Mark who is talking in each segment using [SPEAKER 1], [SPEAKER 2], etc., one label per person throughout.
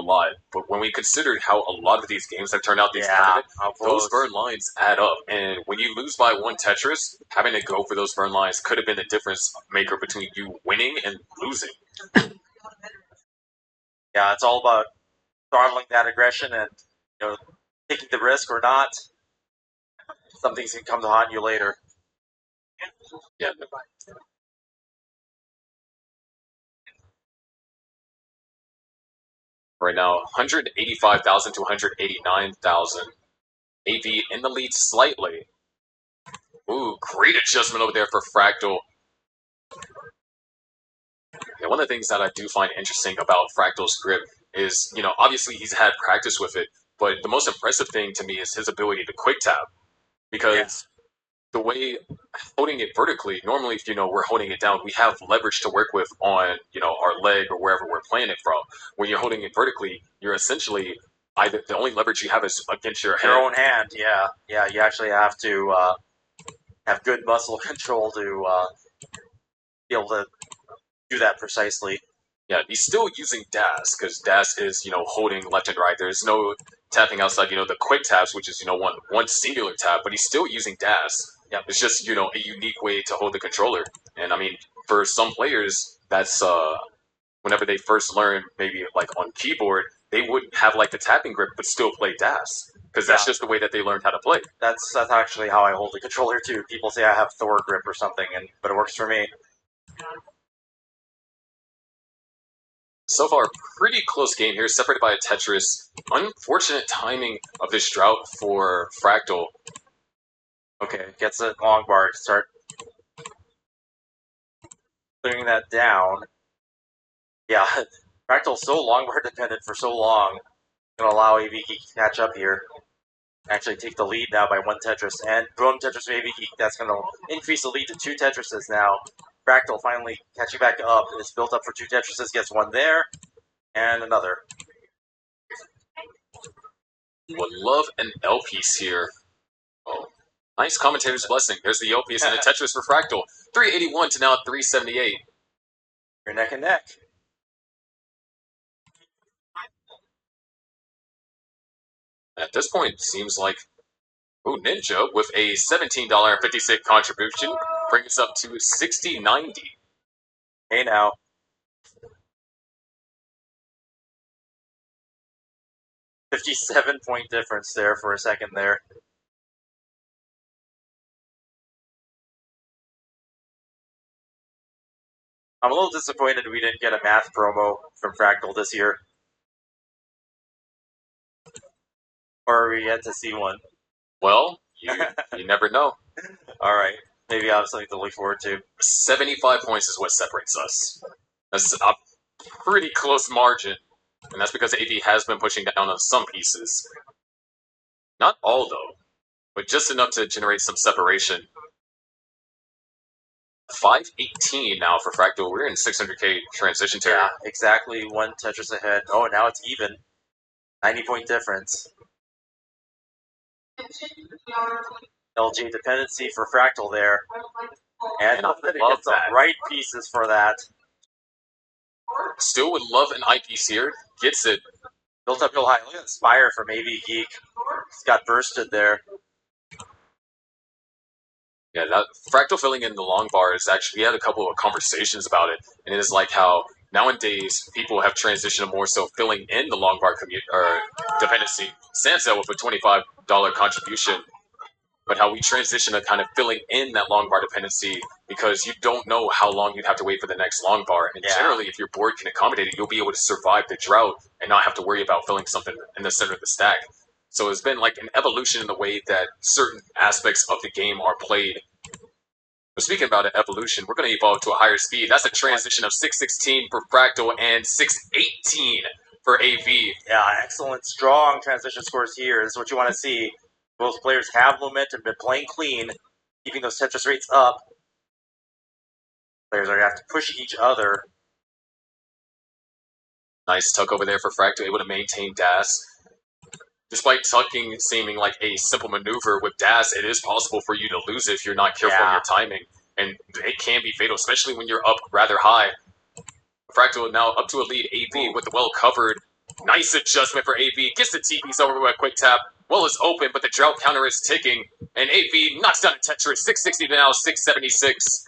[SPEAKER 1] lot, but when we considered how a lot of these games have turned out these tournament, those burn lines add up. And when you lose by one Tetris, having to go for those burn lines could have been the difference maker between you winning and losing.
[SPEAKER 2] Yeah, it's all about throttling that aggression and taking the risk or not. Some things can come to haunt you later.
[SPEAKER 1] Yeah. Right now, 185,000 to 189,000. AV in the lead slightly. Ooh, great adjustment over there for Fractal. Yeah, one of the things that I do find interesting about Fractal's grip is, obviously he's had practice with it, but the most impressive thing to me is his ability to quick tap. Because the way holding it vertically, normally if we're holding it down, we have leverage to work with on our leg or wherever we're playing it from. When you're holding it vertically, you're essentially either the only leverage you have is against your
[SPEAKER 2] own hand. Yeah. You actually have to have good muscle control to be able to do that precisely.
[SPEAKER 1] Yeah, he's still using dash because dash is holding left and right. There's no tapping outside the quick taps, which is one singular tap, but he's still using dash. Yeah, it's just a unique way to hold the controller. And I mean, for some players, that's whenever they first learn, maybe like on keyboard, they would have like the tapping grip but still play dash because that's just the way that they learned how to play.
[SPEAKER 2] That's actually how I hold the controller too. People say I have Thor grip or something, but it works for me.
[SPEAKER 1] So far, pretty close game here, separated by a Tetris. Unfortunate timing of this drought for Fractal.
[SPEAKER 2] Okay, gets a long bar to start clearing that down. Yeah, Fractal's so long bar dependent for so long. Gonna allow AV Geek to catch up here. Actually take the lead now by one Tetris. And boom, Tetris for AV Geek. That's gonna increase the lead to two Tetrises now. Fractal finally catching back up. It's built up for two Tetrises, gets one there, and another.
[SPEAKER 1] Would love an L piece here. Oh, nice commentator's blessing. There's the L piece and a Tetris for Fractal. 381 to now 378.
[SPEAKER 2] You're neck and neck.
[SPEAKER 1] At this point, seems like Ninja with a $17.50 contribution brings us up to 60.90.
[SPEAKER 2] Hey now. $57-point difference there for a second there. I'm a little disappointed we didn't get a math promo from Fractal this year. Or are we yet to see one?
[SPEAKER 1] Well, you never know.
[SPEAKER 2] All right. Maybe I'll have something to look forward to.
[SPEAKER 1] 75 points is what separates us. That's a pretty close margin. And that's because AV has been pushing down on some pieces. Not all, though, but just enough to generate some separation. 518 now for Fractal. We're in 600k transition territory.
[SPEAKER 2] Yeah, exactly one Tetris ahead. Oh, now it's even. 90-point difference. LG dependency for Fractal there. And I gets the right pieces for that.
[SPEAKER 1] Still would love an eyepiece here. Gets it.
[SPEAKER 2] Built up real high. Look at that Spire from AV Geek. He's got bursted there.
[SPEAKER 1] Yeah, that Fractal filling in the long bar is actually, we had a couple of conversations about it, and it is like how nowadays people have transitioned to more so filling in the long bar dependency. Sansel with a $25 contribution, but how we transition to kind of filling in that long bar dependency because you don't know how long you'd have to wait for the next long bar. And generally, if your board can accommodate it, you'll be able to survive the drought and not have to worry about filling something in the center of the stack. So it's been like an evolution in the way that certain aspects of the game are played. But speaking about an evolution, we're going to evolve to a higher speed. That's a transition of 616 for Fractal and 618 for AV.
[SPEAKER 2] Yeah, excellent, strong transition scores here. This is what you want to see. Both players have momentum, been playing clean, keeping those Tetris rates up. Players are going to have to push each other.
[SPEAKER 1] Nice tuck over there for Fractal, able to maintain dash. Despite tucking seeming like a simple maneuver, with dash, it is possible for you to lose it if you're not careful in your timing. And it can be fatal, especially when you're up rather high. Fractal now up to a lead AV with the well-covered Nice adjustment for AV. Gets the TPs over with a quick tap. Well is open, but the drought counter is ticking. And AV knocks down a Tetris. 660 to now 676.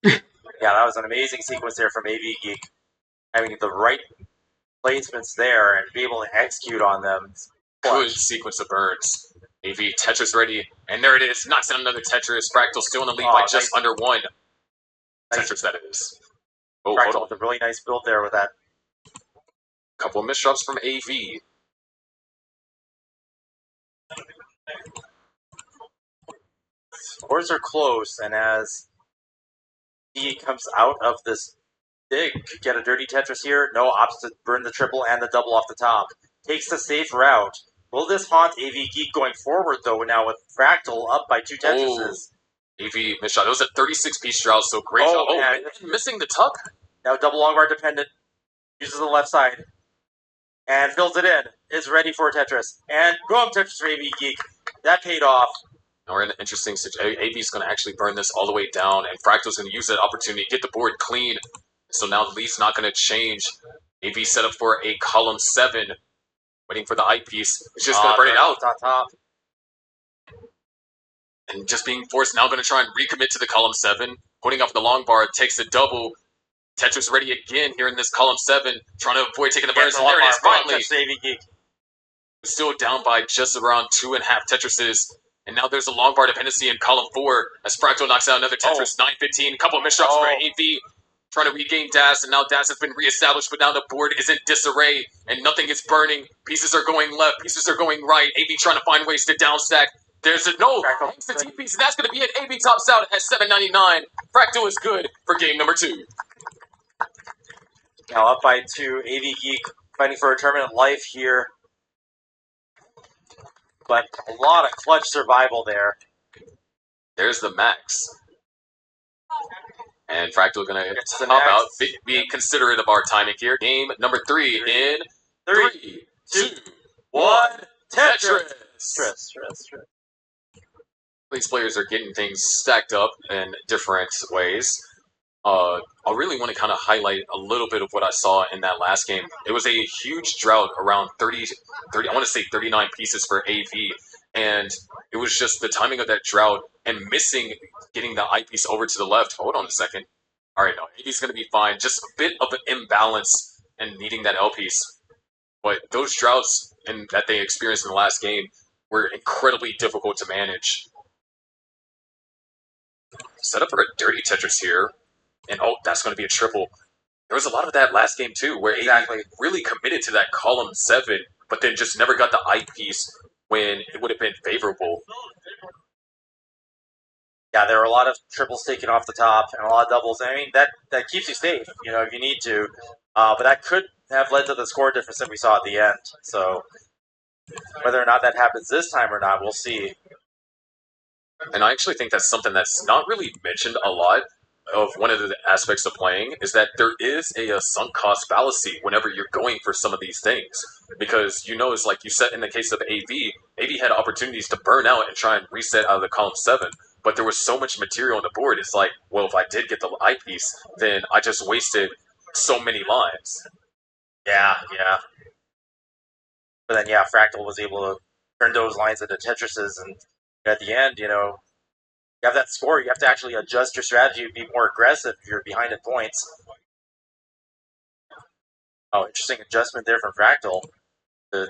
[SPEAKER 2] Yeah, that was an amazing sequence there from AV Geek. Having the right placements there and be able to execute on them.
[SPEAKER 1] Good sequence of burns. AV Tetris ready. And there it is. Knocks down another Tetris. Fractal still in the lead by just under one. Tetris, that is. Oh,
[SPEAKER 2] Fractal with a really nice build there with that.
[SPEAKER 1] Couple of misdrops from AV.
[SPEAKER 2] Scores are close, and as he comes out of this dig, could get a dirty Tetris here. No, opts to burn the triple and the double off the top. Takes the safe route. Will this haunt AV Geek going forward, though, now with Fractal up by 2 Tetrises?
[SPEAKER 1] AV missed shot. It was a 36-piece drought, so great job.
[SPEAKER 2] And
[SPEAKER 1] missing the tuck.
[SPEAKER 2] Now double long bar dependent. Uses the left side. And fills it in. Is ready for a Tetris. And boom, Tetris for AV Geek. That paid off.
[SPEAKER 1] Now we're in an interesting situation. AV's going to actually burn this all the way down, and Fractal's going to use that opportunity to get the board clean. So now the lead's not going to change. AV set up for a column 7. Waiting for the eyepiece. It's just going to burn it out.
[SPEAKER 2] Top.
[SPEAKER 1] And just being forced now going to try and recommit to the column 7. Putting off the long bar, takes the double. Tetris ready again here in this column 7. Trying to avoid taking the burns. And there it is, finally. Still down by just around 2.5 Tetrises. And now there's a long bar dependency in column 4 as Fractal knocks out another Tetris. 9-15. Couple of misdrops for AV. Trying to regain DAS, and now DAS has been reestablished, but now the board is in disarray, and nothing is burning. Pieces are going left, pieces are going right. AV trying to find ways to downstack. There's a no, thanks to TPs, and that's going to be it. AV tops out at 799. Fractal is good for game number 2.
[SPEAKER 2] Now up by 2, AV Geek fighting for a tournament life here. But a lot of clutch survival there.
[SPEAKER 1] There's the max. And Fractal going to pop out. Be considerate of our timing here. Game number 3 in 3, 2, 1. Tetris. These players are getting things stacked up in different ways. I really want to kind of highlight a little bit of what I saw in that last game. It was a huge drought, around 30 I want to say 39 pieces for AV. And it was just the timing of that drought and missing getting the eyepiece over to the left. Hold on a second. All right, no, AV's going to be fine. Just a bit of an imbalance and needing that L piece. But those droughts that they experienced in the last game were incredibly difficult to manage. Set up for a dirty Tetris here. And that's going to be a triple. There was a lot of that last game too, where AV really committed to that column 7, but then just never got the eyepiece when it would have been favorable.
[SPEAKER 2] Yeah, there were a lot of triples taken off the top and a lot of doubles. I mean, that keeps you safe, if you need to. But that could have led to the score difference that we saw at the end. So whether or not that happens this time or not, we'll see.
[SPEAKER 1] And I actually think that's something that's not really mentioned a lot of one of the aspects of playing is that there is a sunk cost fallacy whenever you're going for some of these things. Because, it's like you said in the case of AV had opportunities to burn out and try and reset out of the column 7. But there was so much material on the board. It's like, well, if I did get the eyepiece, then I just wasted so many lines.
[SPEAKER 2] Yeah. But then, Fractal was able to turn those lines into Tetrises, and at the end, you have that score. You have to actually adjust your strategy and be more aggressive if you're behind in points. Oh, interesting adjustment there from Fractal to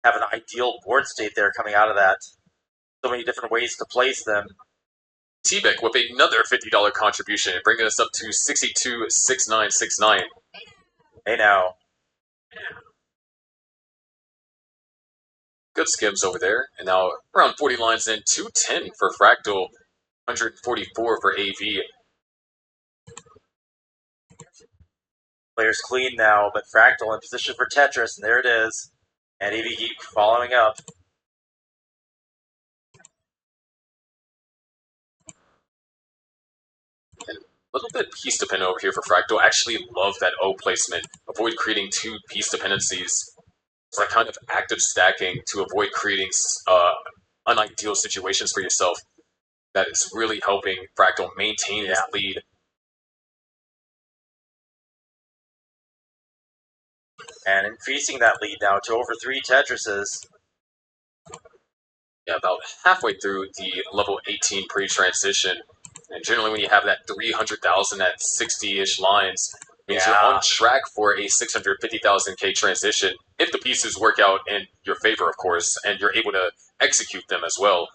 [SPEAKER 2] have an ideal board state there coming out of that. So many different ways to place them.
[SPEAKER 1] T-Beck with another $50 contribution, bringing us up to 62.6969.
[SPEAKER 2] Hey now.
[SPEAKER 1] Good skims over there. And now around 40 lines in, 210 for Fractal, 144 for AV.
[SPEAKER 2] Players clean now, but Fractal in position for Tetris, and there it is. And AV Geek following up.
[SPEAKER 1] A little bit piece dependent over here for Fractal. I actually love that O placement. Avoid creating 2 piece dependencies. It's like kind of active stacking to avoid creating unideal situations for yourself. That is really helping Fractal maintain his lead.
[SPEAKER 2] And increasing that lead now to over 3 Tetrises.
[SPEAKER 1] Yeah, about halfway through the level 18 pre-transition. And generally when you have that 300,000 at 60-ish lines, means you're on track for a 650,000K transition, if the pieces work out in your favor, of course, and you're able to execute them as well.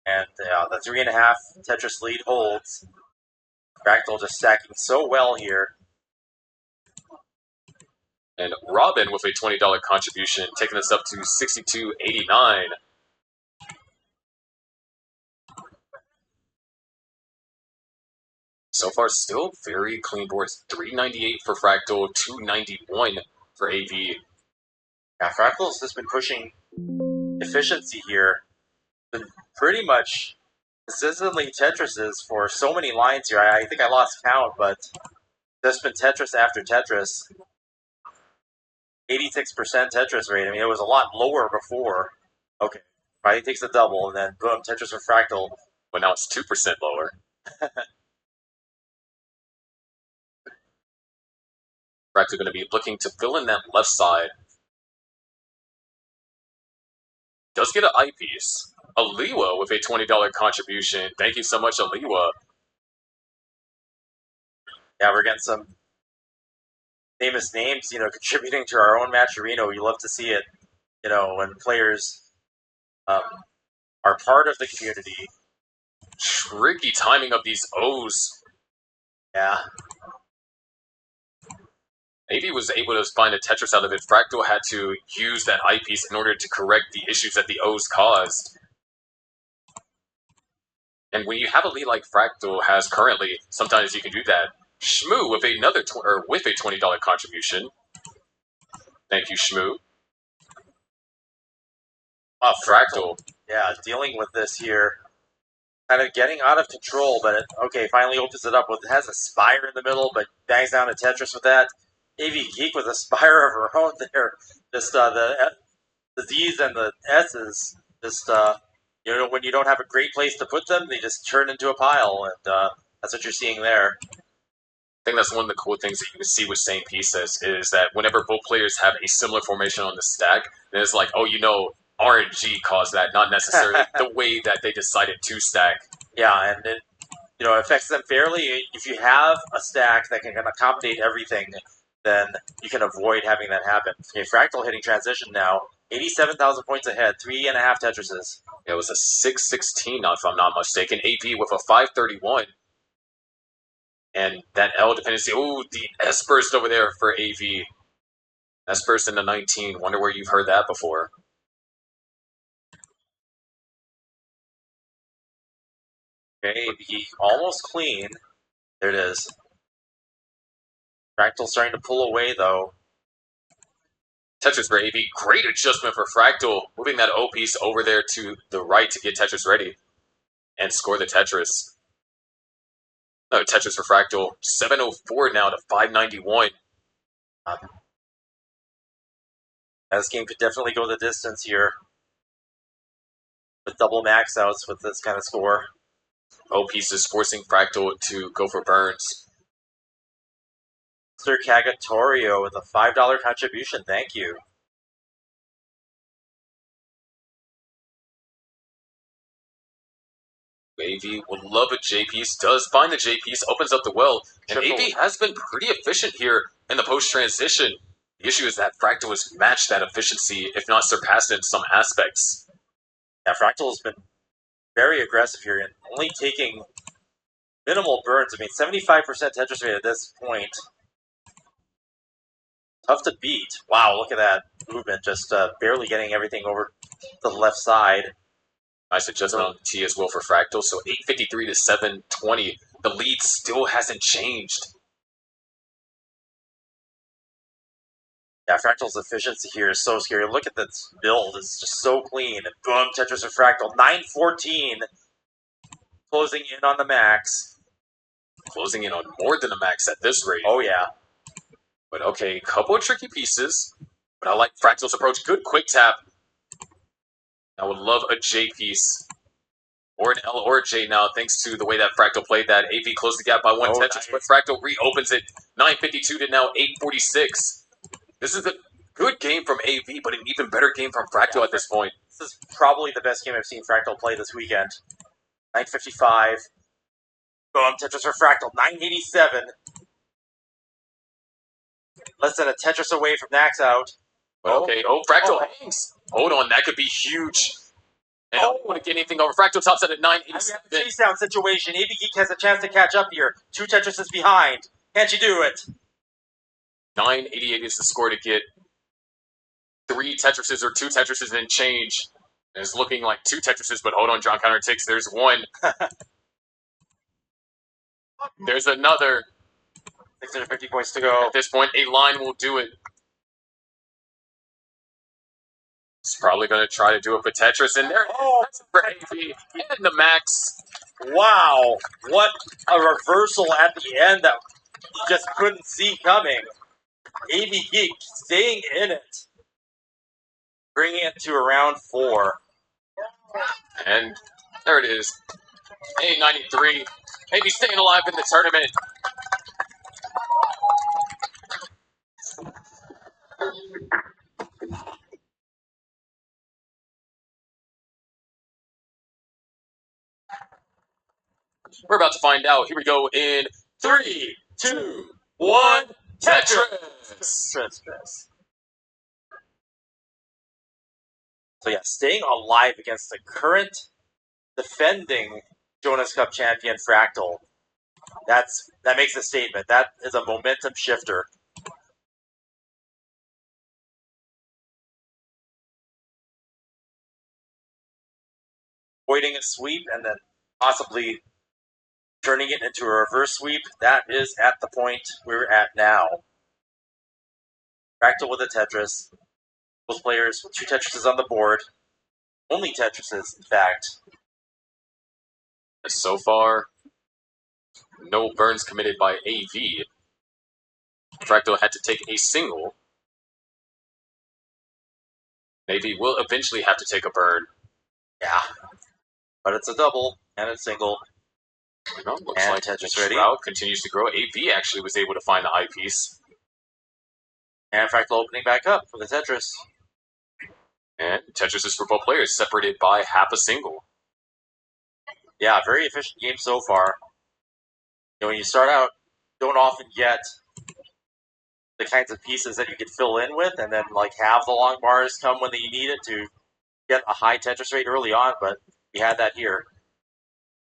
[SPEAKER 2] And the 3.5 Tetris lead holds. Fractal just stacking so well here.
[SPEAKER 1] And Robin with a $20 contribution, taking us up to 62.89. So far, still very clean boards. 398 for Fractal, 291 for AV.
[SPEAKER 2] Yeah, Fractal's just been pushing efficiency here. Been pretty much consistently Tetrises for so many lines here. I think I lost count, but just been Tetris after Tetris. 86% Tetris rate. I mean, it was a lot lower before. Okay, finally takes a double, and then boom, Tetris for Fractal.
[SPEAKER 1] But now it's 2% lower. Fractal going to be looking to fill in that left side. Does get an eyepiece. Aliwa with a $20 contribution. Thank you so much, Aliwa.
[SPEAKER 2] Yeah, we're getting some famous names, contributing to our own Matcherino. We love to see it, when players are part of the community.
[SPEAKER 1] Tricky timing of these O's.
[SPEAKER 2] Yeah.
[SPEAKER 1] AV was able to find a Tetris out of it. Fractal had to use that eyepiece in order to correct the issues that the O's caused. And when you have a lead like Fractal has currently, sometimes you can do that. Shmoo with with a $20 contribution. Thank you, Shmoo. Fractal.
[SPEAKER 2] Yeah, dealing with this here. Kind of getting out of control, but finally opens it up. It has a Spire in the middle, but bangs down a Tetris with that. AV Geek with a Spire of her own there. Just the Z's and the S's, just when you don't have a great place to put them, they just turn into a pile, and that's what you're seeing there.
[SPEAKER 1] I think that's one of the cool things that you can see with same pieces is that whenever both players have a similar formation on the stack, then it's like, RNG caused that, not necessarily the way that they decided to stack.
[SPEAKER 2] Yeah, and it affects them fairly. If you have a stack that can accommodate everything, then you can avoid having that happen. Okay, Fractal hitting transition now. 87,000 points ahead, 3.5 Tetrises.
[SPEAKER 1] It was a 616, if I'm not mistaken. AP with a 531. And that L dependency. Oh, the S burst over there for AV. S burst into 19. Wonder where you've heard that before.
[SPEAKER 2] Okay, AV almost clean. There it is. Fractal starting to pull away, though.
[SPEAKER 1] Tetris for AV. Great adjustment for Fractal. Moving that O piece over there to the right to get Tetris ready. And score the Tetris. No, Tetris for Fractal. 704 now to 591.
[SPEAKER 2] This game could definitely go the distance here. With double max outs with this kind of score.
[SPEAKER 1] O pieces forcing Fractal to go for burns.
[SPEAKER 2] Mr. Cagatorio with a $5 contribution. Thank you.
[SPEAKER 1] AV would love a J piece, does find the J piece, opens up the well, and AV has been pretty efficient here in the post transition. The issue is that Fractal has matched that efficiency, if not surpassed it in some aspects.
[SPEAKER 2] Yeah, Fractal has been very aggressive here and only taking minimal burns. I mean, 75% Tetris rate at this point. Tough to beat. Wow, look at that movement. Just barely getting everything over to the left side.
[SPEAKER 1] Nice adjustment on the T as well for Fractal. So 853 to 720. The lead still hasn't changed.
[SPEAKER 2] Yeah, Fractal's efficiency here is so scary. Look at this build. It's just so clean. Boom, Tetris and Fractal. 914. Closing in on the max.
[SPEAKER 1] Closing in on more than the max at this rate.
[SPEAKER 2] Oh, yeah.
[SPEAKER 1] But okay, a couple of tricky pieces. But I like Fractal's approach. Good quick tap. I would love a J piece. or an L or a J now, thanks to the way that Fractal played that. AV closed the gap by one Tetris, but Fractal reopens it 9:52 to now 8:46. This is a good game from AV, but an even better game from Fractal at this point.
[SPEAKER 2] This is probably the best game I've seen Fractal play this weekend. 9:55. Boom, Tetris for Fractal. 9:87. Less than a Tetris away from Nax out.
[SPEAKER 1] Okay, Fractal hangs. Hold on, that could be huge. And I don't want to get anything over. Fractal tops out at 987.
[SPEAKER 2] We have a chase down situation. AV Geek has a chance to catch up here. 2 Tetrises behind. Can't you do it?
[SPEAKER 1] 988 is the score to get 3 Tetrises or 2 Tetrises and change. And it's looking like 2 Tetrises, but hold on, John counter takes. There's one. There's another.
[SPEAKER 2] 650 points to go.
[SPEAKER 1] At this point, a line will do it. It's probably going to try to do it for Tetris, and there that's it for AV and the max.
[SPEAKER 2] Wow, what a reversal at the end that you just couldn't see coming. AV Geek staying in it. Bringing it to round 4.
[SPEAKER 1] And there it is. A93. Maybe staying alive in the tournament. We're about to find out. Here we go in 3, 2, 1. Tetris!
[SPEAKER 2] So yeah, staying alive against the current defending Jonas Cup champion Fractal. That makes a statement. That is a momentum shifter. Avoiding a sweep and then possibly turning it into a reverse sweep. That is at the point we're at now. Fractal with a Tetris. Both players with 2 Tetrises on the board. Only Tetrises, in fact.
[SPEAKER 1] So far, no burns committed by AV. Fractal had to take a single. Maybe we'll eventually have to take a burn.
[SPEAKER 2] Yeah. But it's a double and a single.
[SPEAKER 1] No, looks
[SPEAKER 2] and
[SPEAKER 1] like
[SPEAKER 2] Tetris
[SPEAKER 1] the
[SPEAKER 2] ready.
[SPEAKER 1] crowd continues to grow. AV actually was able to find the eyepiece.
[SPEAKER 2] And Fractal opening back up for the Tetris.
[SPEAKER 1] And Tetris is for both players, separated by half a single.
[SPEAKER 2] Yeah, very efficient game so far. You know, when you start out, don't often get the kinds of pieces that you can fill in with, and then like have the long bars come when you need it to get a high Tetris rate early on, but we had that here.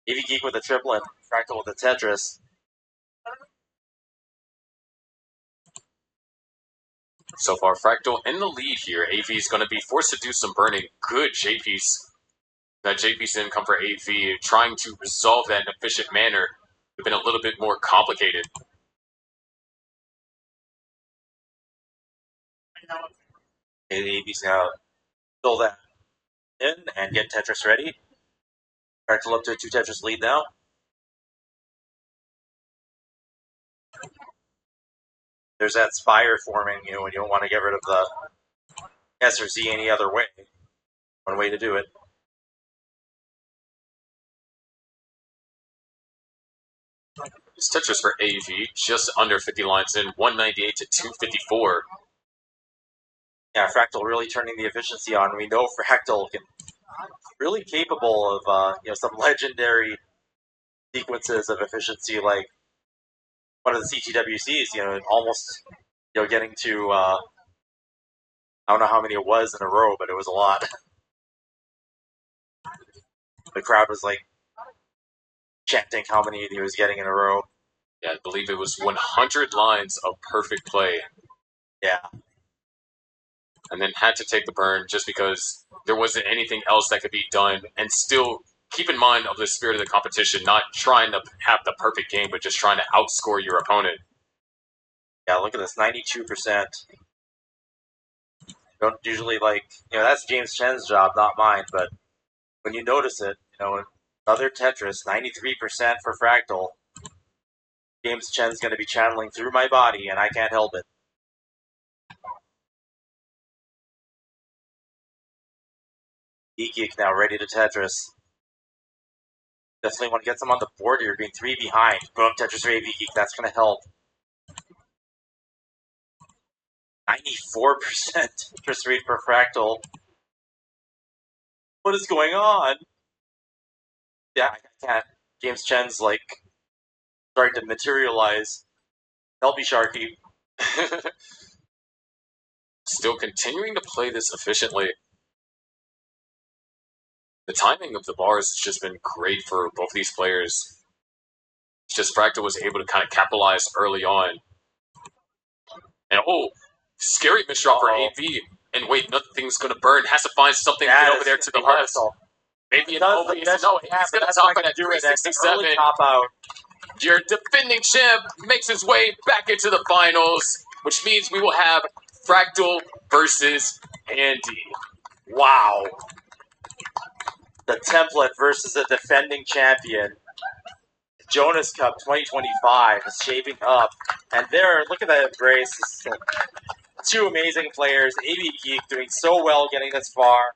[SPEAKER 2] AV Geek with a triplet, Fractal with a Tetris.
[SPEAKER 1] So far, Fractal in the lead here. AV is going to be forced to do some burning. Good J-piece. That J-piece didn't come for AV. Trying to resolve that in an efficient manner would have been a little bit more complicated.
[SPEAKER 2] And AV's now fill that in and get Tetris ready. Fractal up to a 2 Tetris lead now. There's that spire forming, you know, when you don't want to get rid of the S or Z any other way. One way to do it.
[SPEAKER 1] This Tetris for AV, just under 50 lines in, 198 to 254.
[SPEAKER 2] Yeah, Fractal really turning the efficiency on. We know Fractal can really capable of some legendary sequences of efficiency, like one of the CTWCs. Almost getting to I don't know how many it was in a row, but it was a lot. The crowd was like chanting how many he was getting in a row.
[SPEAKER 1] Yeah, I believe it was 100 lines of perfect play.
[SPEAKER 2] Yeah.
[SPEAKER 1] And then had to take the burn just because there wasn't anything else that could be done. And still keep in mind of the spirit of the competition, not trying to have the perfect game, but just trying to outscore your opponent.
[SPEAKER 2] Yeah, look at this, 92%. Don't usually that's James Chen's job, not mine, but when you notice it, another Tetris, 93% for Fractal. James Chen's going to be channeling through my body, and I can't help it. Geek now ready to Tetris. Definitely want to get some on the board here, being 3 behind. Boom, Tetris for AV Geek, that's going to help. 94% Tetris rate for Fractal. What is going on? Yeah, I can't. James Chen's like starting to materialize. Help me, Sharky.
[SPEAKER 1] Still continuing to play this efficiently. The timing of the bars has just been great for both these players. It's just Fractal was able to kind of capitalize early on. And scary misdrop for AV. And wait, nothing's going to burn. Has to find something to get over there to the left. Maybe an OB. No, he's going to top it at 367.
[SPEAKER 2] Top out.
[SPEAKER 1] Your defending champ makes his way back into the finals, which means we will have Fractal versus Andy.
[SPEAKER 2] Wow. The template versus a defending champion. Jonas Cup 2025 is shaping up. And there, look at that embrace. Two amazing players. AV Geek doing so well getting this far.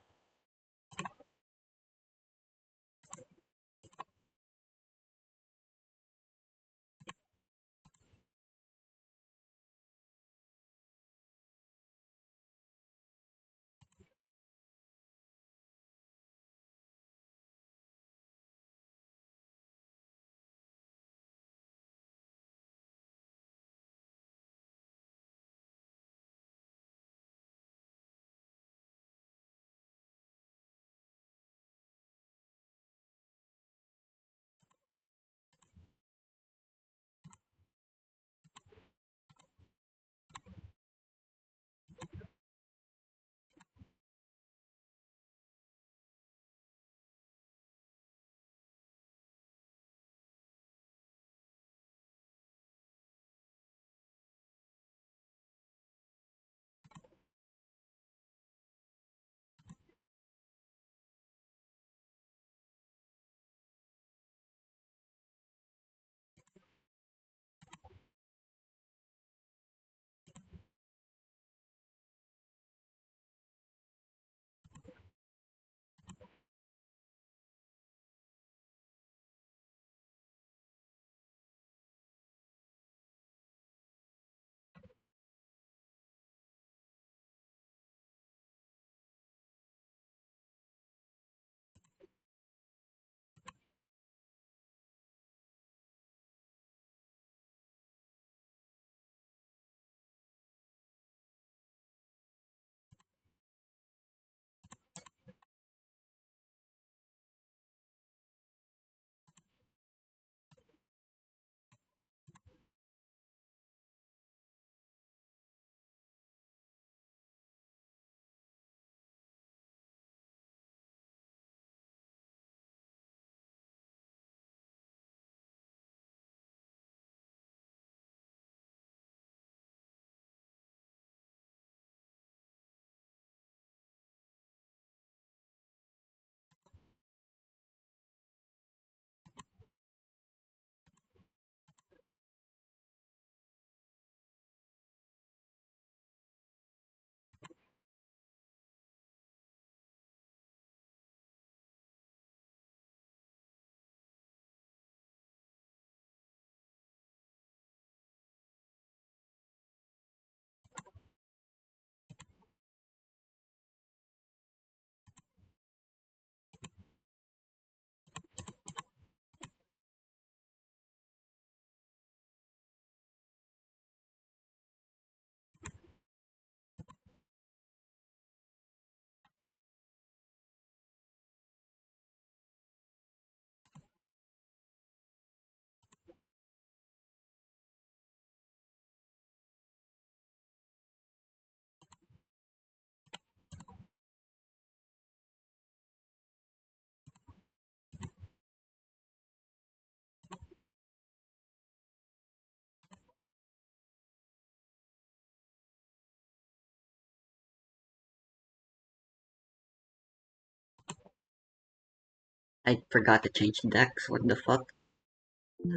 [SPEAKER 3] I forgot to change decks. What the fuck?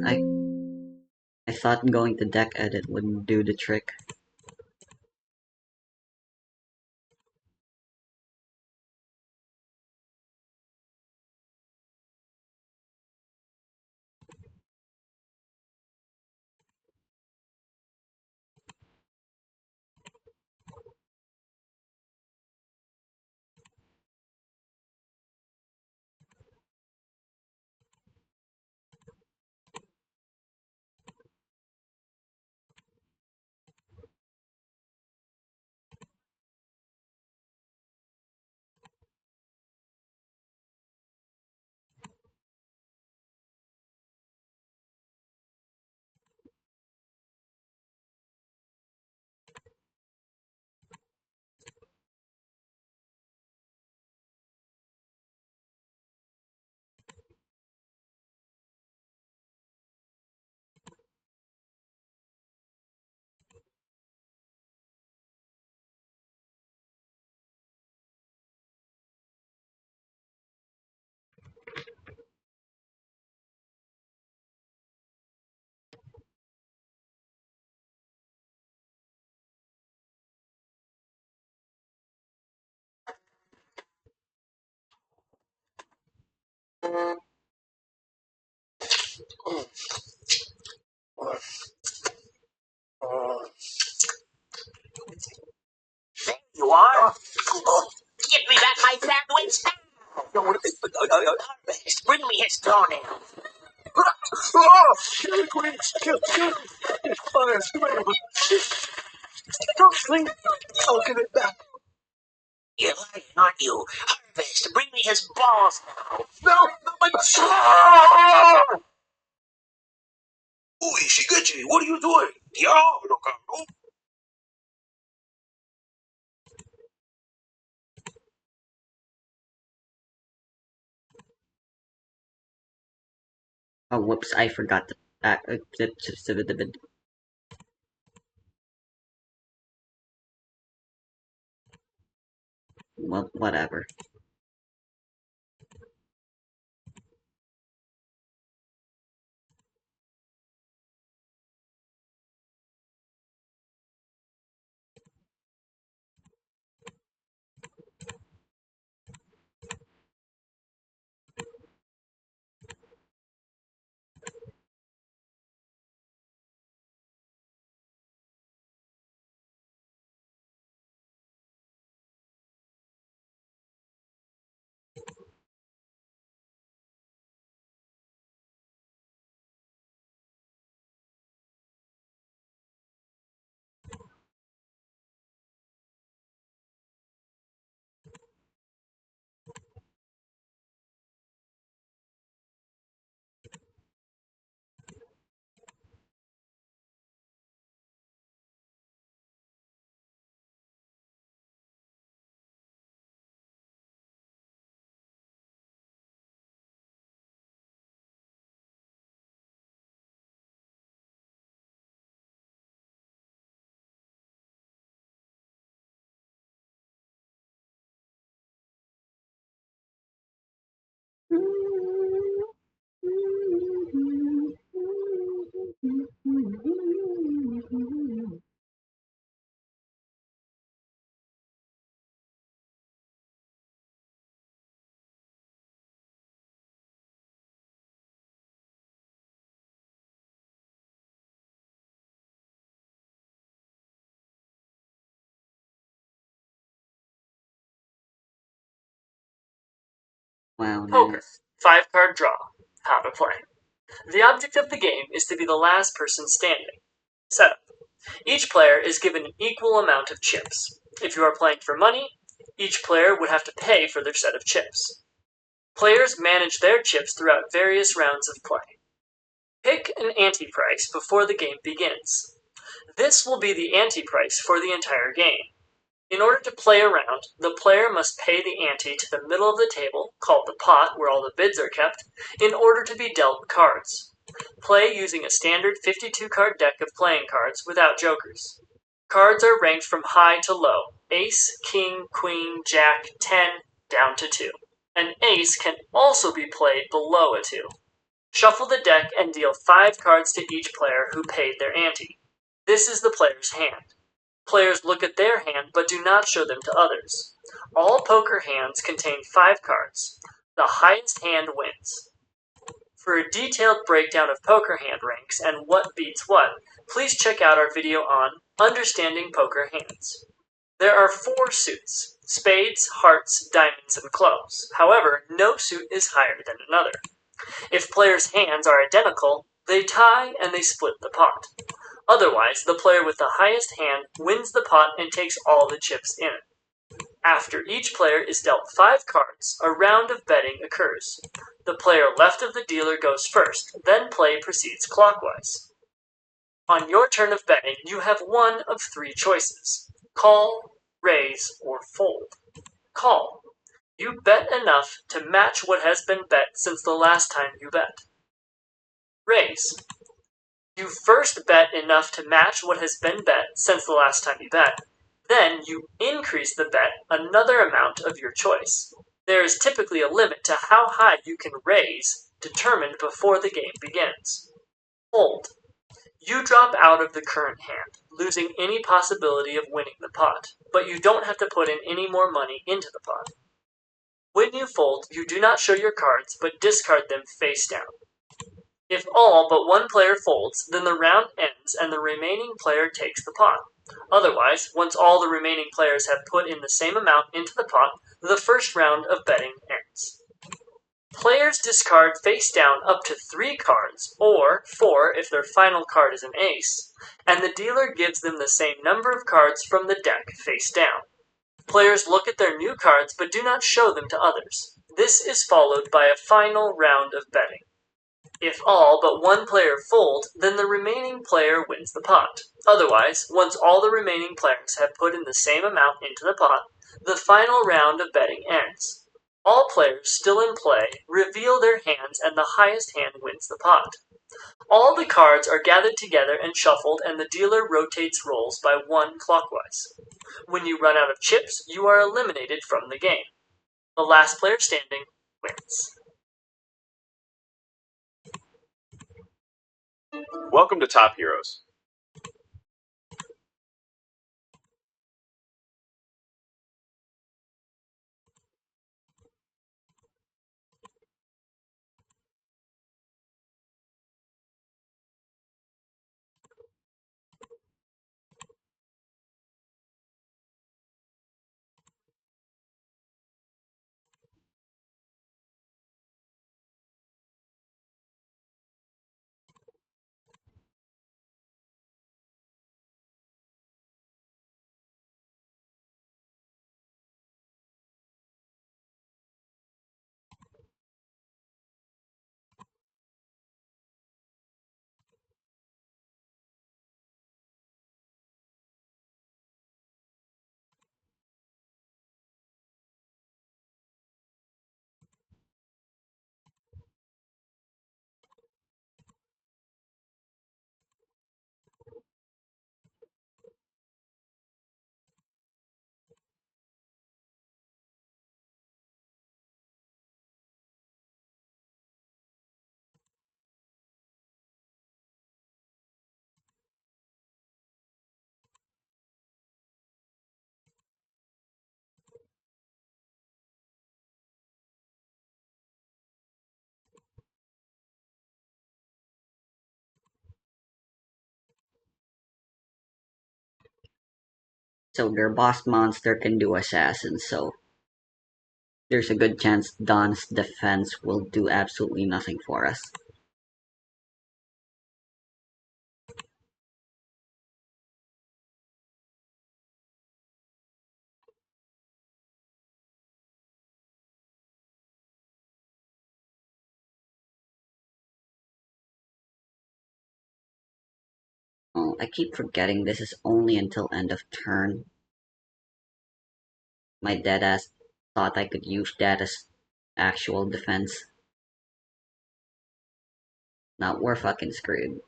[SPEAKER 3] I I thought going to deck edit would do the trick.
[SPEAKER 4] There you are. Give me back my sandwich now. Harvest, bring me his toenail.
[SPEAKER 5] Kill it, Queen! Kill it! It's fire! Don't sleep! I'll give it back!
[SPEAKER 4] You're lying, aren't you? Harvest, bring me his balls now.
[SPEAKER 5] No! Not my...
[SPEAKER 4] Oi, Shigechi, what are you doing? Diablo,
[SPEAKER 3] Oh, whoops, I forgot to... Well, whatever. Wow,
[SPEAKER 6] Poker.
[SPEAKER 3] nice.
[SPEAKER 6] 5-card draw. How to play. The object of the game is to be the last person standing. Setup. Each player is given an equal amount of chips. If you are playing for money, each player would have to pay for their set of chips. Players manage their chips throughout various rounds of play. Pick an ante price before the game begins. This will be the ante price for the entire game. In order to play a round, the player must pay the ante to the middle of the table, called the pot where all the bids are kept, in order to be dealt cards. Play using a standard 52-card deck of playing cards without jokers. Cards are ranked from high to low: ace, king, queen, jack, 10, down to 2. An ace can also be played below a 2. Shuffle the deck and deal 5 cards to each player who paid their ante. This is the player's hand. Players look at their hand but do not show them to others. All poker hands contain 5 cards. The highest hand wins. For a detailed breakdown of poker hand ranks and what beats what, please check out our video on Understanding Poker Hands. There are 4 suits: spades, hearts, diamonds, and clubs. However, no suit is higher than another. If players' hands are identical, they tie and they split the pot. Otherwise, the player with the highest hand wins the pot and takes all the chips in it. After each player is dealt 5 cards, a round of betting occurs. The player left of the dealer goes first, then play proceeds clockwise. On your turn of betting, you have one of 3 choices: call, raise, or fold. Call. You bet enough to match what has been bet since the last time you bet. Raise. You first bet enough to match what has been bet since the last time you bet. Then you increase the bet another amount of your choice. There is typically a limit to how high you can raise, determined before the game begins. Fold. You drop out of the current hand, losing any possibility of winning the pot, but you don't have to put in any more money into the pot. When you fold, you do not show your cards, but discard them face down. If all but one player folds, then the round ends and the remaining player takes the pot. Otherwise, once all the remaining players have put in the same amount into the pot, the first round of betting ends. Players discard face down up to 3 cards, or 4 if their final card is an ace, and the dealer gives them the same number of cards from the deck face down. Players look at their new cards but do not show them to others. This is followed by a final round of betting. If all but one player fold, then the remaining player wins the pot. Otherwise, once all the remaining players have put in the same amount into the pot, the final round of betting ends. All players still in play reveal their hands and the highest hand wins the pot. All the cards are gathered together and shuffled, and the dealer rotates rolls by 1 clockwise. When you run out of chips, you are eliminated from the game. The last player standing wins.
[SPEAKER 1] Welcome to Top Heroes.
[SPEAKER 3] So their boss monster can do assassin, so there's a good chance Don's defense will do absolutely nothing for us. Oh, I keep forgetting this is only until end of turn. My deadass thought I could use that as actual defense. Now we're fucking screwed.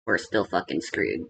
[SPEAKER 3] We're still fucking screwed.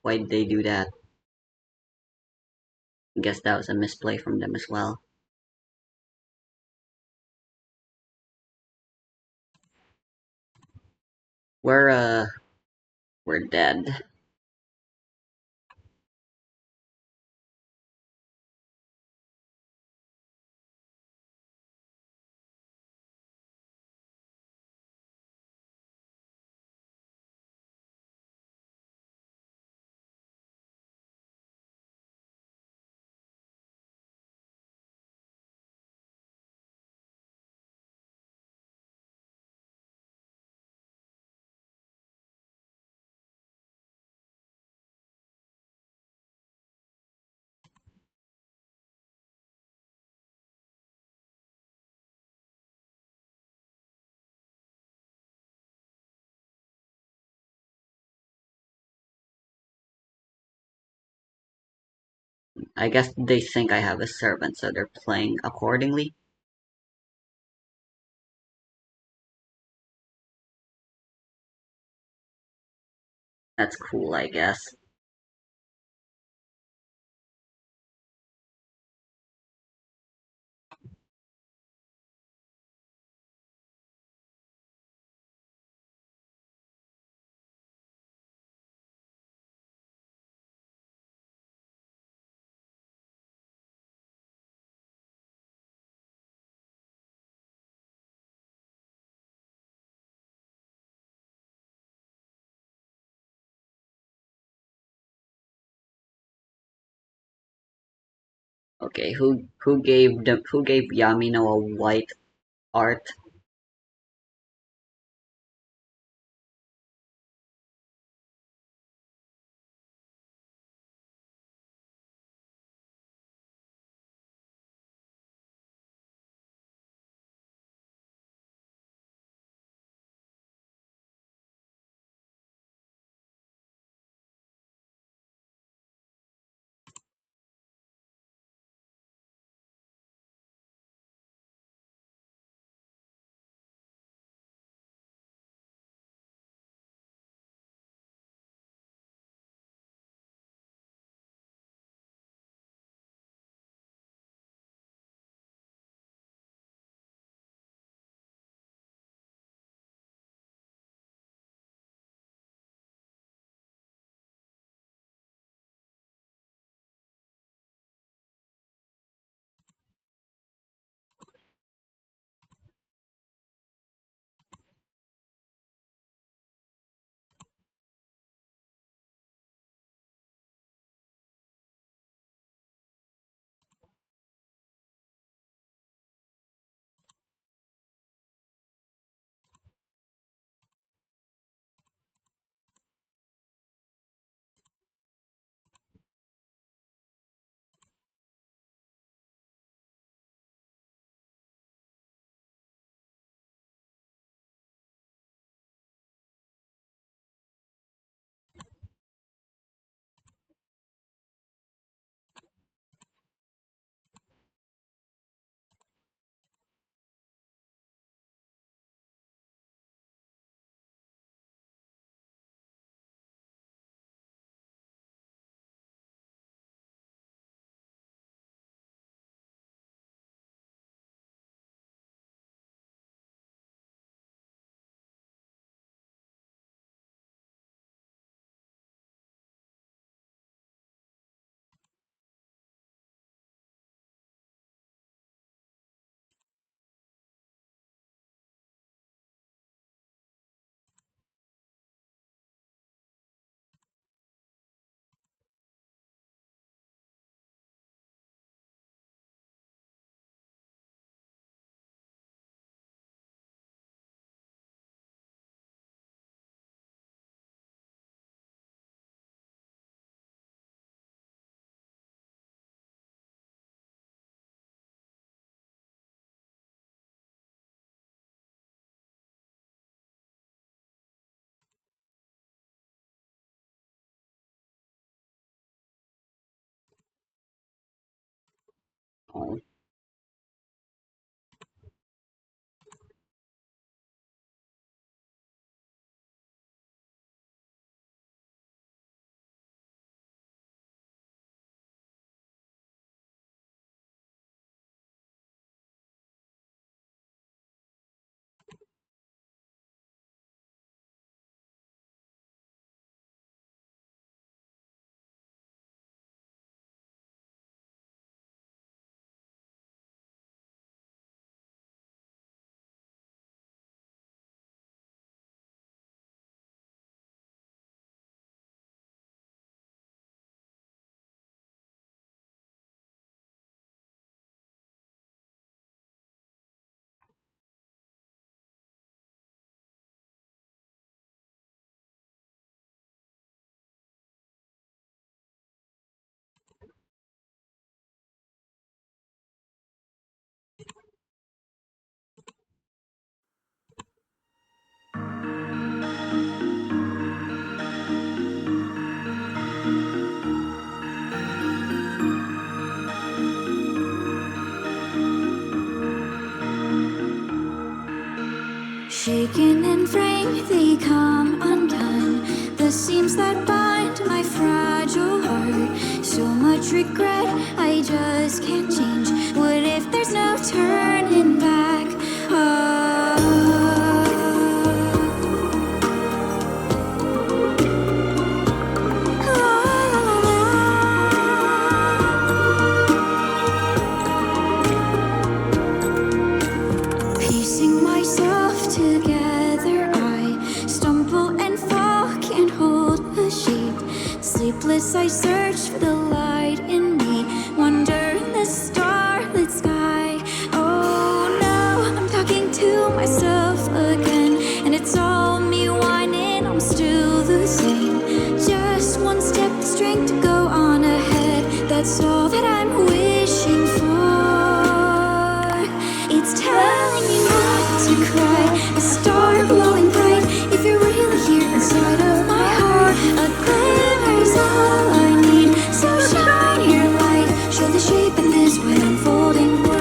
[SPEAKER 3] Why'd they do that? I guess that was a misplay from them as well. We're dead. I guess they think I have a servant, so they're playing accordingly. That's cool, I guess. Okay, who gave Yamino a white art? Oh,
[SPEAKER 7] Shaken and framed, they come undone. The seams that bind my fragile heart. So much regret, I just can't change. What if there's no turning back? Piecing myself together, I stumble and fall, can't hold a shape. Sleepless, I search for the light in me, wonder in the starlit sky. Oh no, I'm talking to myself again, and it's all me whining, I'm still the same. Just one step, the strength to go on ahead, that's all that I'm wishing for. It's telling me not to cry, a star glowing bright. If you're really here inside of my heart, a glimmer's all I need. So shine your light, show the shape in this way unfolding world.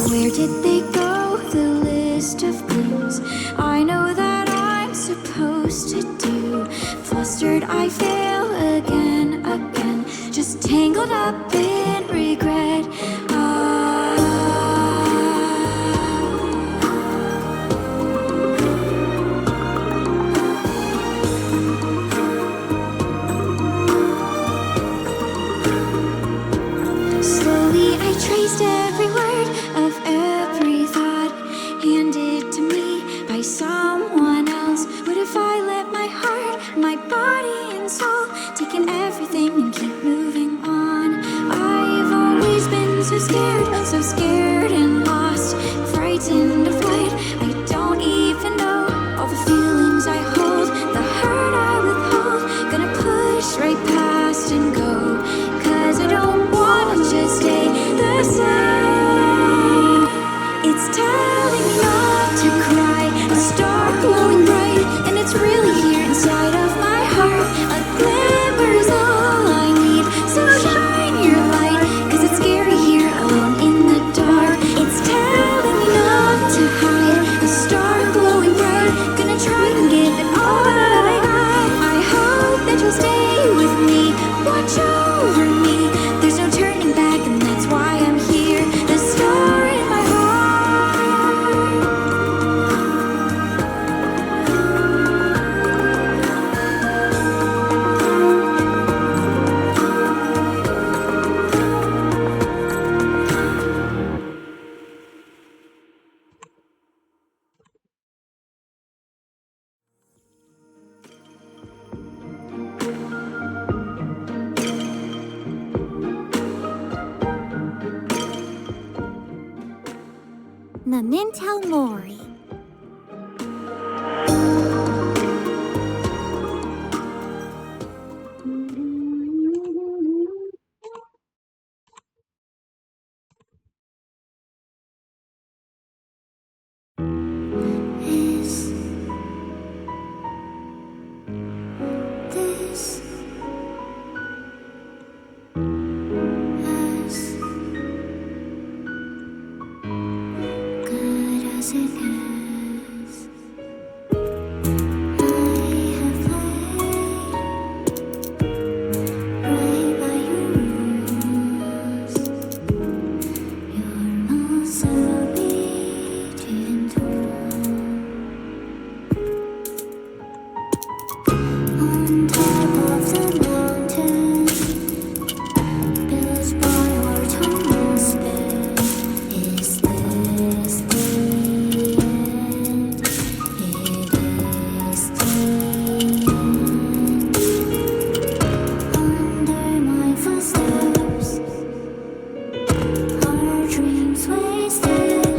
[SPEAKER 7] Where did they go, the list of things I know that I'm supposed to do? Flustered, I fail again, just tangled up in regret. Slowly I traced every word of every thought handed to me by someone else. What if I let my heart, my body and soul take in everything and keep moving on? I've always been so scared and lost, frightened of what I don't even know. All the feelings I hold, the hurt I withhold, gonna push right past and go, 'cause I don't wanna just stay the same. It's telling me not to cry, a star glowing bright, and it's really here inside of my heart. A glimmer's all I need, so shine your light, 'cause it's scary here alone in the dark. It's telling me not to hide, a star glowing bright, gonna try and give it all that I got. I hope that you'll stay with me, watch over me. There's no turning back, and that's why I'm here. The star in my heart.
[SPEAKER 8] Memento Mori.
[SPEAKER 7] Is this as good as it gets? I have played right by your rules. You're also beaten on top of the mountain, built by our tongue spit. Is this the end? It is the end. Under my footsteps, our dreams wasted.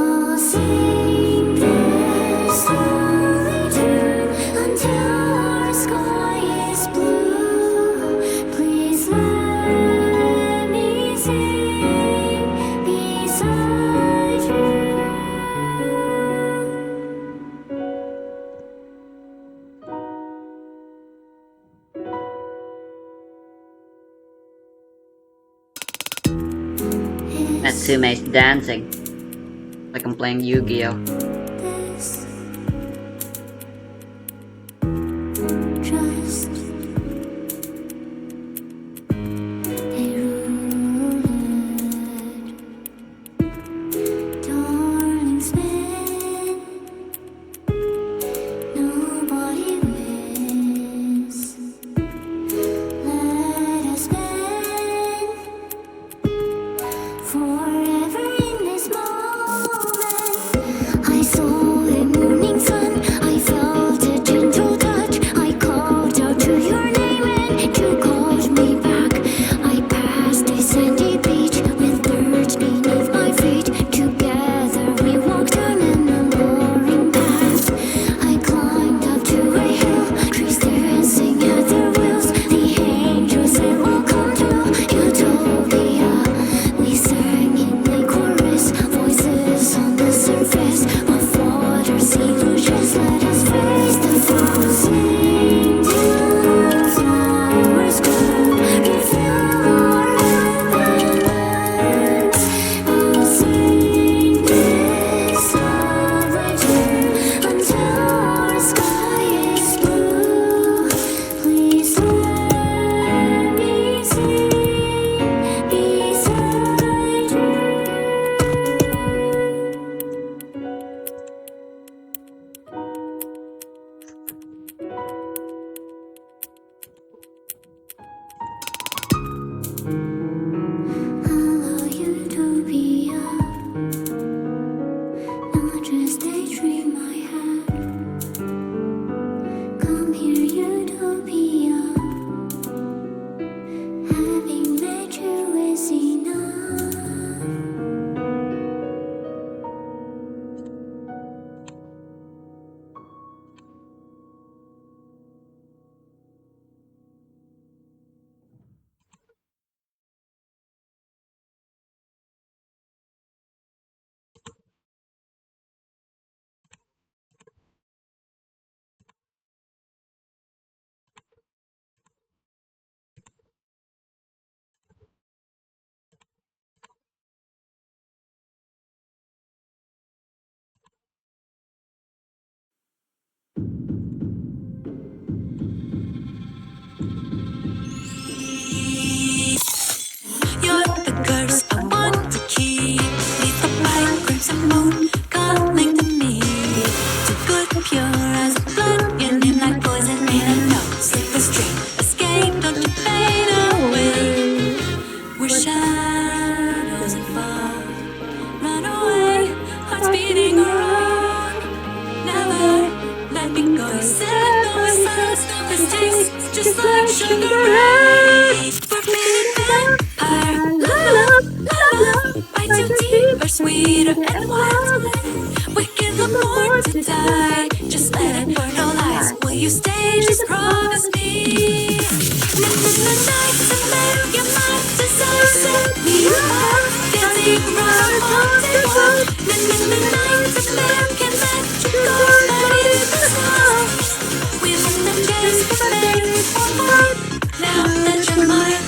[SPEAKER 7] I'll sing this slowly too, until our sky is blue. Please let me sing beside you.
[SPEAKER 3] Natsume's dancing. Like I'm playing Yu-Gi-Oh!
[SPEAKER 7] This just a roulette. Darling, spin. Nobody wins. Let us spin forever in this moment. I saw a morning sun. I felt a gentle touch. I called out to your name and you called me back. I passed a sandy beach with birds beneath my feet. Together we walked on an alluring path. I climbed up to a hill, trees dancing at their wheels. The angels said, "Welcome to Utopia." We sang in a chorus, voices on the surface of water's illusions. Let us face the thousand flowers grow, refill our heavens. I'll sing this love right here until our sky is blue. Please let me sing beside you. Hello, Utopia. Not just a dream I had. Come here, Utopia. Having met you is enough.
[SPEAKER 9] You're the curse I want to keep. Leave the bright crimson moon calling to me. Too good, pure as blood. Your name like poison in a nose. Slippery stream, escape, don't you fade away. We're shadows and fog. Run away, hearts beating around. Never let me go. You said no sense. This tastes just like sugar ray. Forbidden vampire, love, bite too deep or sweeter and wild. Wicked look born to die. Just let it burn no lies. Will you stay? Just promise me. Nights and men, your mind desire set me up. Dancing around haunted world. Nights and men can let you go. But in the sun, within the chase for fame or blood. Now that you're mine,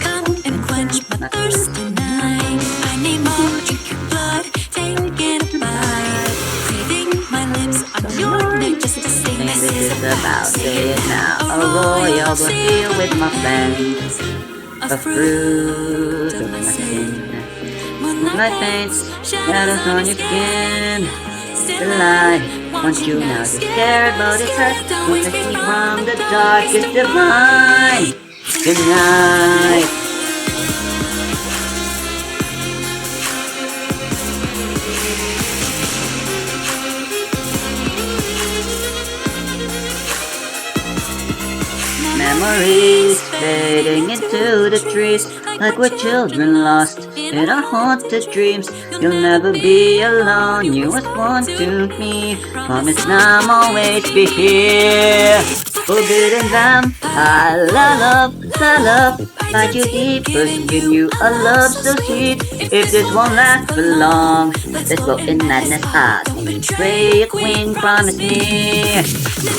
[SPEAKER 9] come and quench my thirst tonight. I need more, drink your blood, take it a bite. Craving my lips on your neck just to sing. This is about, say it now.
[SPEAKER 3] A royal feel with my friends. A fruit of my sin. Moonlight paints shadows on your skin. Still I want you now. You're scared, but it's us. Protect me from the darkest divine. Good night. Memories fading into the trees, like we're children lost in our haunted dreams. You'll never be alone, you was born to me. Promise now I'll always be here. Forbidden vampire, love, find you deeper, give you a love so sweet. If this won't last for long, let's go in madness. I'll betray a queen, promise me.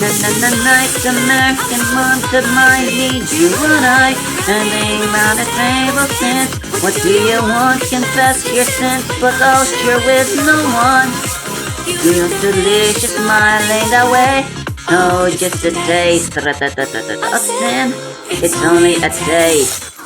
[SPEAKER 3] Night's American month of mine, need you and I. Standing round a table since. What do you want? Confess your sins, but oh, sure with no one. Feels delicious smiling that way. No, just a taste of sin. It's only a taste.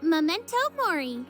[SPEAKER 8] Memento Mori.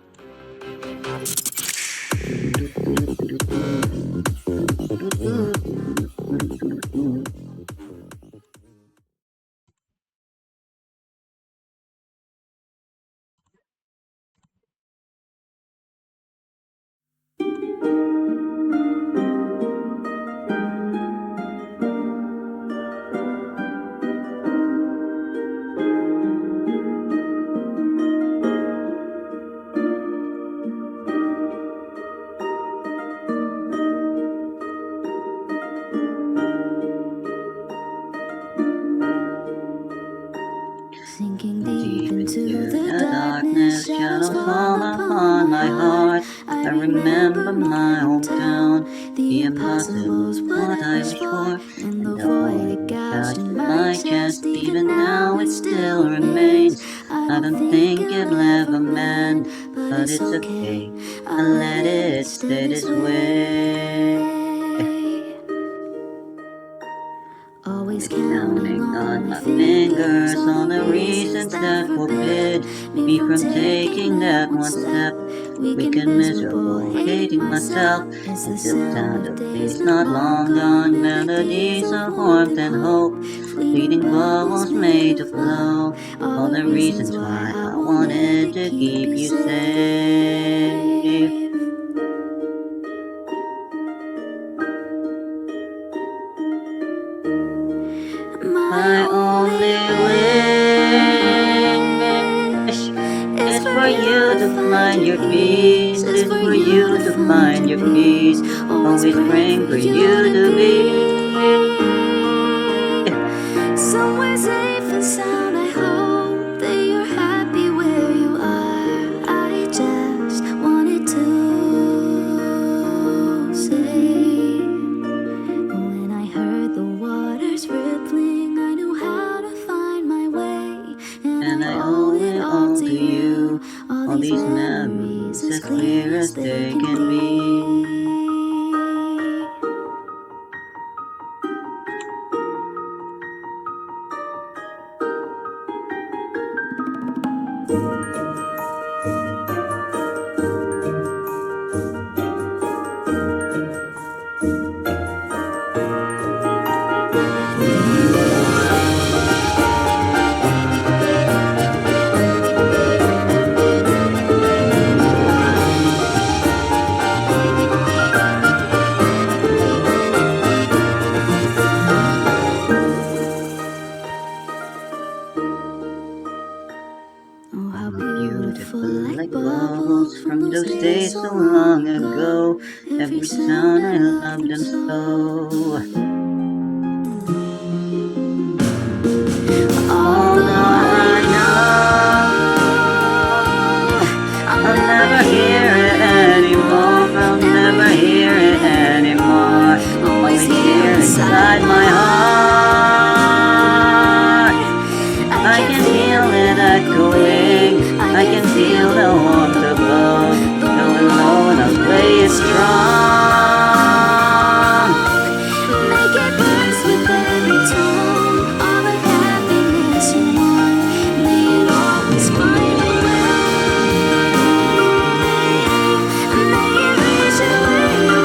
[SPEAKER 7] Sinking
[SPEAKER 3] Deep into the darkness, shadows fall upon my heart. I remember my hometown. The impossible's what I wish for, and the void it gouged in my chest. Even now it still remains. I don't think it'll ever mend, but it's okay. I'll let it stay this way.
[SPEAKER 7] Always
[SPEAKER 3] Counting on my fingers all the reasons that forbid me from taking that one step. Weak and miserable, hating myself. It's the sound of days not long gone, melodies of warmth and hope, fleeting bubbles made to flow. All the reasons why I wanted to keep you safe. My only wish is for you to find your peace. Is for you to find your peace. Always praying for you to be
[SPEAKER 7] somewhere safe and sound. I hope that you're happy where you are. I just wanted to say, when I heard the waters rippling, I knew how to find my way.
[SPEAKER 3] and I owe it all to you. All these memories as clear as they can be.
[SPEAKER 7] Oh, how
[SPEAKER 3] Beautiful like bubbles from those days so long ago. Every sound I loved them so. Although I know I'll never hear it anymore. I'll never hear it anymore. Always here inside my heart. I can feel it echoing. I can feel the warmth above. Though alone, I'll play it strong.
[SPEAKER 7] make it burst with every tone. All the happiness you want, may it always find a way. May it reach you where you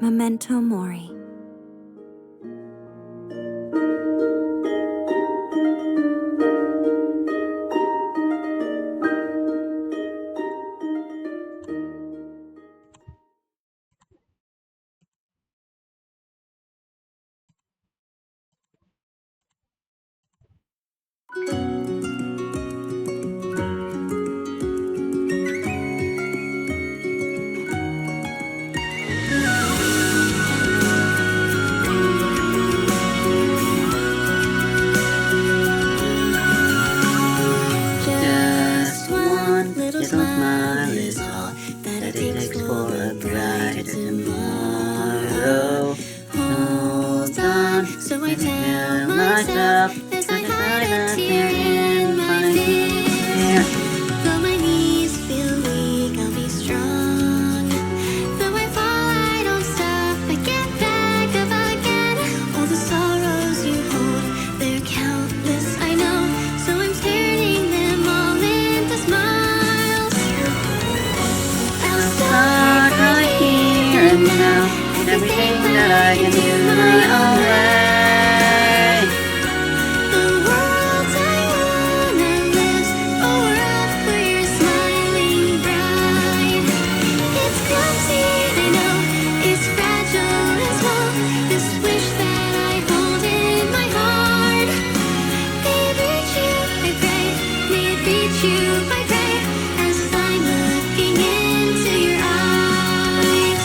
[SPEAKER 9] Memento Mori.
[SPEAKER 3] I can do my own way.
[SPEAKER 7] The world I wanna live's a world where you're smiling bright. It's clumsy, I know, it's fragile as well. This wish that I hold in my heart. May it reach you, I pray. May it reach you, I pray. As I'm looking into your eyes.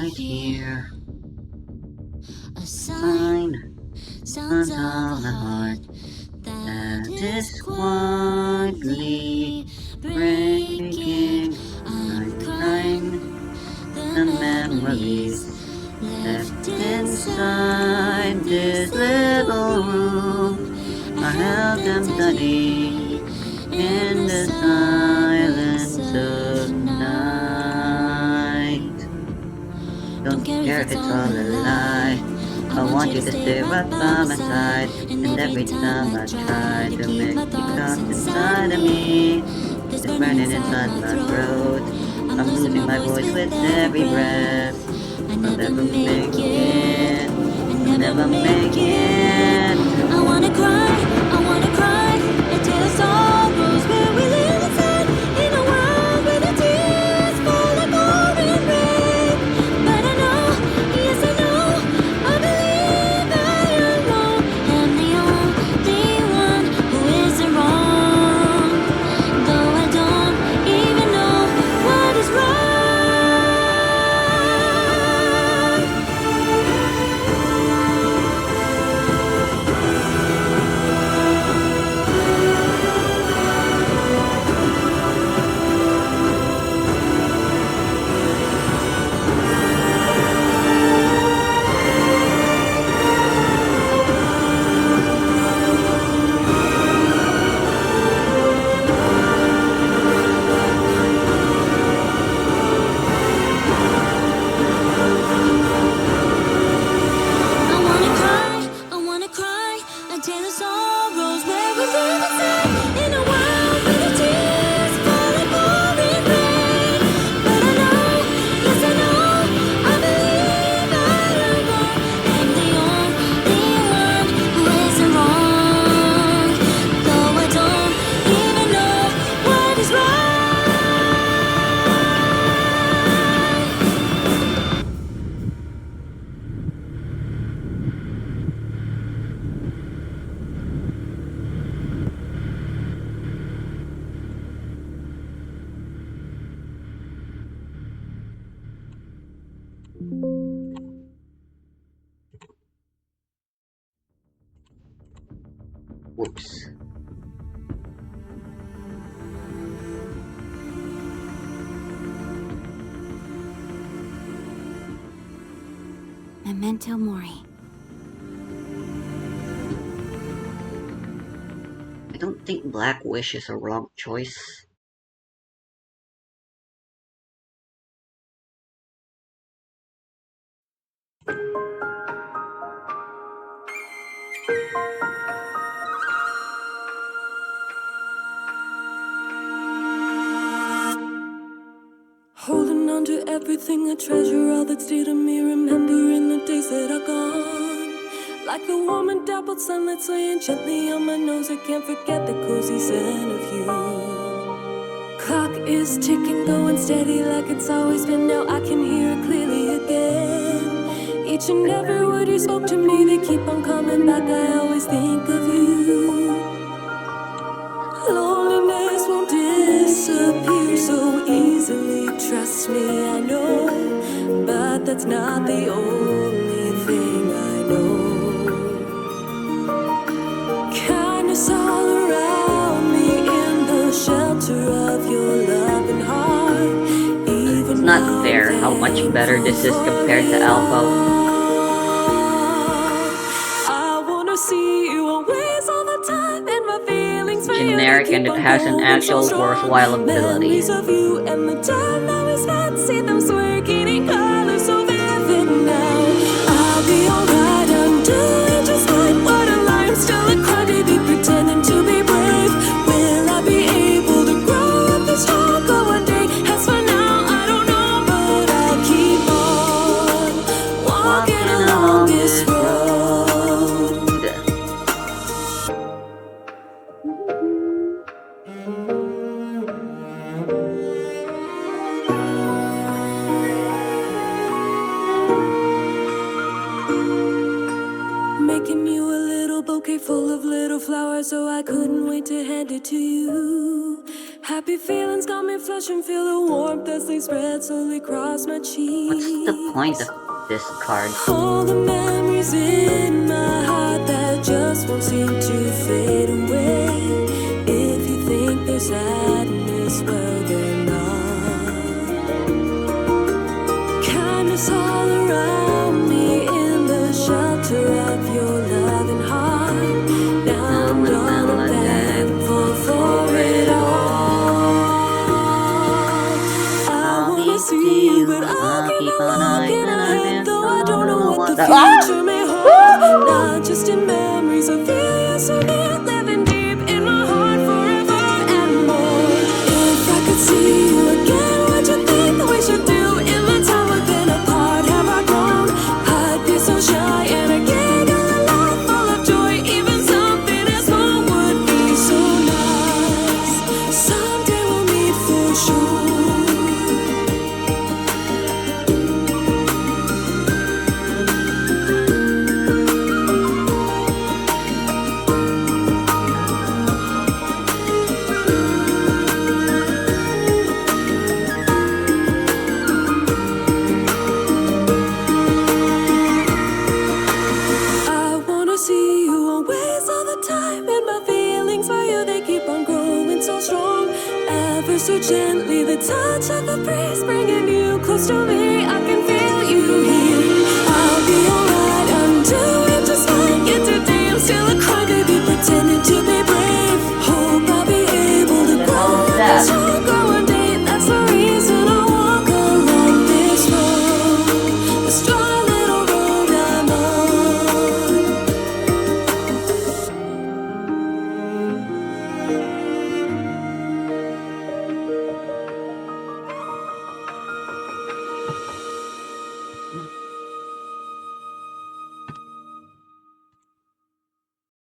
[SPEAKER 3] right here. A sign sounds on the heart that is quietly breaking. I'm crying the memories left inside this little room. I held them tightly in the silence of night. Don't care if it's all a lie. I want you to stay right by my side. And every time I try to make you come inside of me, it's burning inside my throat. I'm losing my voice with every breath. I'll never make it. I'll never make it.
[SPEAKER 9] I wanna cry until the sorrows where we live inside in a world where the tears fall like pouring rain. But I know, yes I know, I believe I am wrong. I'm the only one who isn't wrong, though I don't even know what is right. I wanna cry until the sorrows where we live inside in a world where the tears fall like pouring rain. But I know, yes I know, I believe I am wrong. I'm the only one who isn't wrong, though I don't even know what is right.
[SPEAKER 3] Whoops.
[SPEAKER 7] Memento Mori.
[SPEAKER 3] I don't think Black Wish is a wrong choice.
[SPEAKER 9] Holding on to everything I treasure, all that's dear to me, remembering the days that are gone. Like the warm and dappled sunlight swaying gently on my nose, I can't forget the cozy scent of you. Clock is ticking, going steady like it's always been. Now I can hear it clearly again. Each and every word you spoke to me, they keep on coming back. I always think of you. Loneliness won't disappear so easily. Trust me, I know, but that's not the only thing I know. Kindness all around me in the shelter of your loving heart.
[SPEAKER 3] It's not fair how much better this is compared to Alpha.
[SPEAKER 9] I wanna see you always all the time, and my feelings for you
[SPEAKER 3] Generic, and it has an actual worthwhile ability.
[SPEAKER 9] Memories of you and the time that we spent, see them smirking in color so vivid now. I'll be alright, I'm doing just fine. What a lie, I'm still a crybaby pretending to be brave. Will I be able to grow up this stronger one day? As for now, I don't know, but I'll keep on walking along this road. Making you a little bouquet full of little flowers, so I couldn't wait to hand it to you. Happy feelings got me flushing, feel the warmth as they spread slowly across my cheeks.
[SPEAKER 3] What's the point of this card?
[SPEAKER 9] All the memories in my heart that just won't seem to fade away. If you think there's sadness, well they're not. Kindness all around me in the shelter of your loving heart. Now I'm gonna thankful for it all. I wanna see you, but I'll keep on looking ahead, though I don't know what the future may hold. Not just in memories of you, you're so near, living deep in my heart forever and more. If I could see you again, would you think that we should do in the time we've been apart? Have I grown? I'd be so shy and I gave you a life full of joy. Even something as small would be so nice. Someday we'll meet for sure. I wanna see you always all the time, and my feelings for you, they keep on growing so strong. Ever so gently, the touch of the breeze bringing you close to me.